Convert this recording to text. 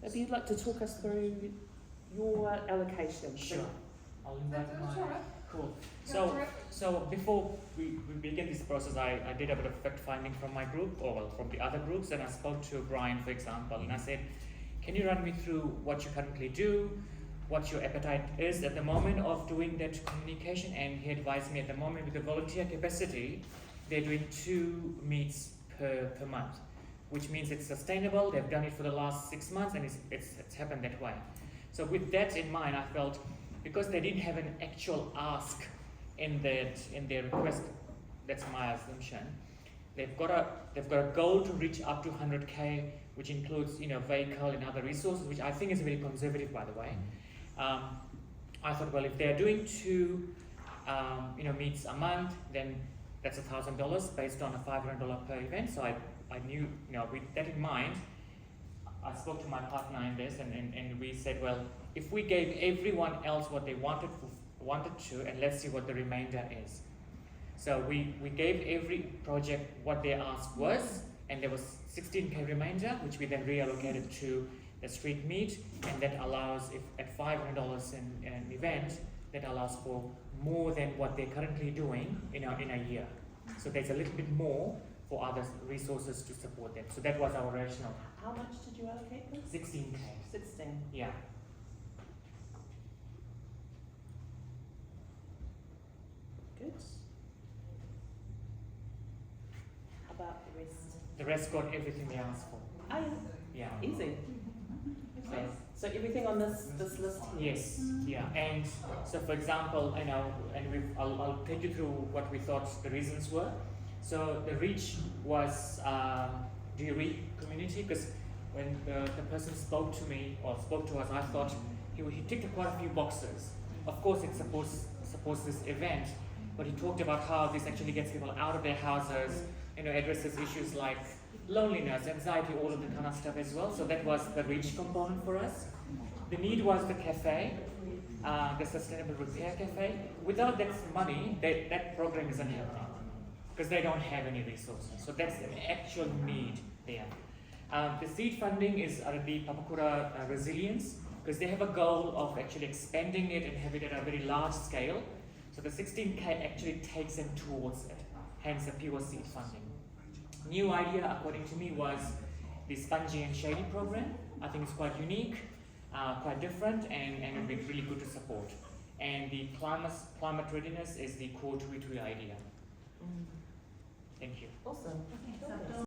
Maybe you'd like to talk us through your allocation. Sure. I'll invite my... Cool. So before we begin this process, I did a bit of fact finding from my group, or well, from the other groups, and I spoke to Brian, for example, and I said, can you run me through what you currently do, what your appetite is at the moment of doing that communication? And he advised me at the moment with the volunteer capacity, they're doing 2 meets per month, which means it's sustainable. They've done it for the last 6 months, and it's happened that way. So with that in mind, I felt, because they didn't have an actual ask in their request, that's my assumption, they've got a goal to reach up to 100K, which includes vehicle and other resources, which I think is very conservative, by the way. I thought, well, if they're doing 2 meets a month, then that's $1,000 based on a $500 per event. So I knew, with that in mind, I spoke to my partner in this, and we said, well, if we gave everyone else what they wanted to, and let's see what the remainder is. So we gave every project what their ask was, and there was 16K remainder, which we then reallocated to the street meet, and that allows, if at $500 an event, that allows for more than what they're currently doing in a year. So there's a little bit more for other resources to support them. So that was our rationale. How much did you allocate them? 16K. 16. Yeah. Good. How about the rest? The rest got everything they asked for. Oh Yeah. yeah, easy. So everything on this list here? Yes, yeah, and so for example, I'll take you through what we thought the reasons were. So the reach was, do you read community? Because when the person spoke to me, or spoke to us, I thought he ticked quite a few boxes. Of course, it supports this event, but he talked about how this actually gets people out of their houses, addresses issues like loneliness, anxiety, all of that kind of stuff as well. So that was the reach component for us. The need was the cafe, the Sustainable Repair Cafe. Without that money, that program isn't happening because they don't have any resources. So that's an actual need there. The seed funding is the Papakura Resilience, because they have a goal of actually expanding it and having it at a very large scale. So the 16K actually takes them towards it, hence the pure seed funding. New idea, according to me, was the Spongy and Shady program. I think it's quite unique, quite different, and it would be really good to support. And the climate readiness is the core Tui idea. Thank you. Awesome.